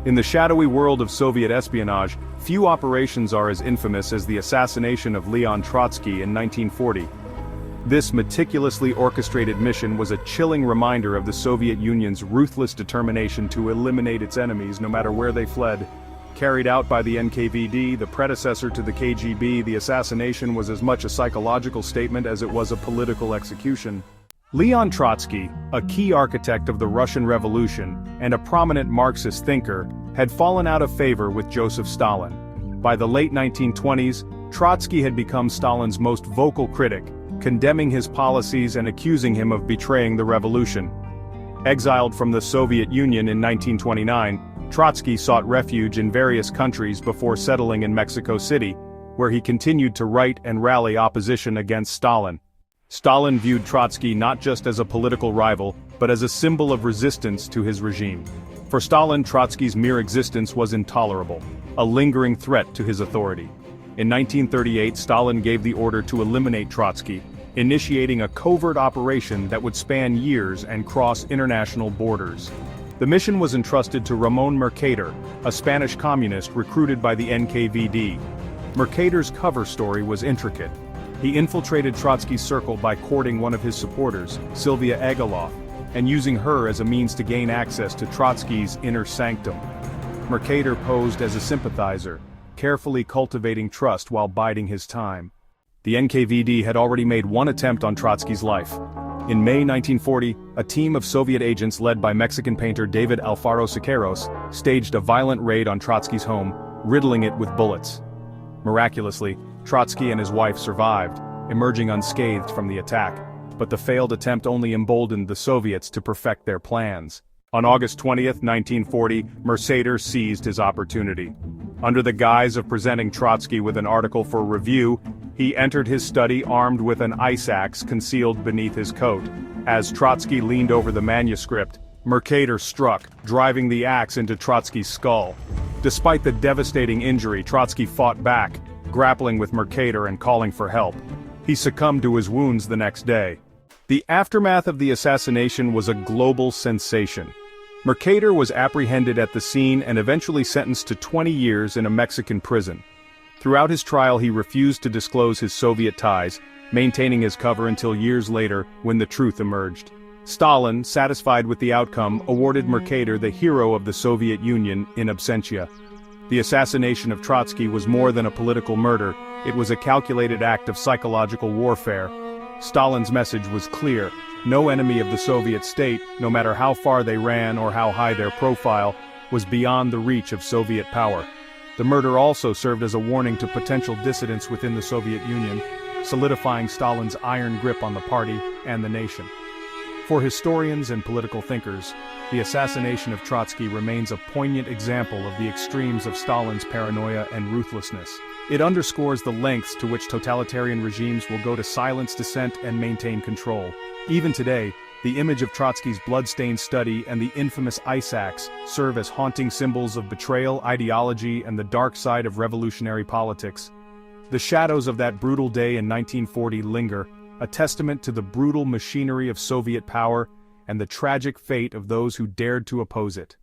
In the shadowy world of Soviet espionage, few operations are as infamous as the assassination of Leon Trotsky in 1940. This meticulously orchestrated mission was a chilling reminder of the Soviet Union's ruthless determination to eliminate its enemies no matter where they fled. Carried out by the NKVD, the predecessor to the KGB, the assassination was as much a psychological statement as it was a political execution. Leon Trotsky, a key architect of the Russian Revolution and a prominent Marxist thinker, had fallen out of favor with Joseph Stalin. By the late 1920s, Trotsky had become Stalin's most vocal critic, condemning his policies and accusing him of betraying the revolution. Exiled from the Soviet Union in 1929, Trotsky sought refuge in various countries before settling in Mexico City, where he continued to write and rally opposition against Stalin. Stalin viewed Trotsky not just as a political rival, but as a symbol of resistance to his regime. For Stalin, Trotsky's mere existence was intolerable, a lingering threat to his authority. In 1938, Stalin gave the order to eliminate Trotsky, initiating a covert operation that would span years and cross international borders. The mission was entrusted to Ramon Mercader, a Spanish communist recruited by the NKVD. Mercader's cover story was intricate. He infiltrated Trotsky's circle by courting one of his supporters, Sylvia Agaloff, and using her as a means to gain access to Trotsky's inner sanctum. Mercader posed as a sympathizer, carefully cultivating trust while biding his time. The NKVD had already made one attempt on Trotsky's life. In May 1940, a team of Soviet agents led by Mexican painter David Alfaro Siqueiros staged a violent raid on Trotsky's home, riddling it with bullets. Miraculously, Trotsky and his wife survived, emerging unscathed from the attack, but the failed attempt only emboldened the Soviets to perfect their plans. On August 20, 1940, Mercader seized his opportunity. Under the guise of presenting Trotsky with an article for review, he entered his study armed with an ice axe concealed beneath his coat. As Trotsky leaned over the manuscript, Mercader struck, driving the axe into Trotsky's skull. Despite the devastating injury, Trotsky fought back, grappling with Mercader and calling for help. He succumbed to his wounds the next day. The aftermath of the assassination was a global sensation. Mercader was apprehended at the scene and eventually sentenced to 20 years in a Mexican prison. Throughout his trial, he refused to disclose his Soviet ties, maintaining his cover until years later, when the truth emerged. Stalin, satisfied with the outcome, awarded Mercader the Hero of the Soviet Union in absentia. The assassination of Trotsky was more than a political murder, it was a calculated act of psychological warfare. Stalin's message was clear: no enemy of the Soviet state, no matter how far they ran or how high their profile, was beyond the reach of Soviet power. The murder also served as a warning to potential dissidents within the Soviet Union, solidifying Stalin's iron grip on the party and the nation. For historians and political thinkers, the assassination of Trotsky remains a poignant example of the extremes of Stalin's paranoia and ruthlessness. It underscores the lengths to which totalitarian regimes will go to silence dissent and maintain control. Even today, the image of Trotsky's blood-stained study and the infamous ice axe serve as haunting symbols of betrayal, ideology, and the dark side of revolutionary politics. The shadows of that brutal day in 1940 linger, a testament to the brutal machinery of Soviet power and the tragic fate of those who dared to oppose it.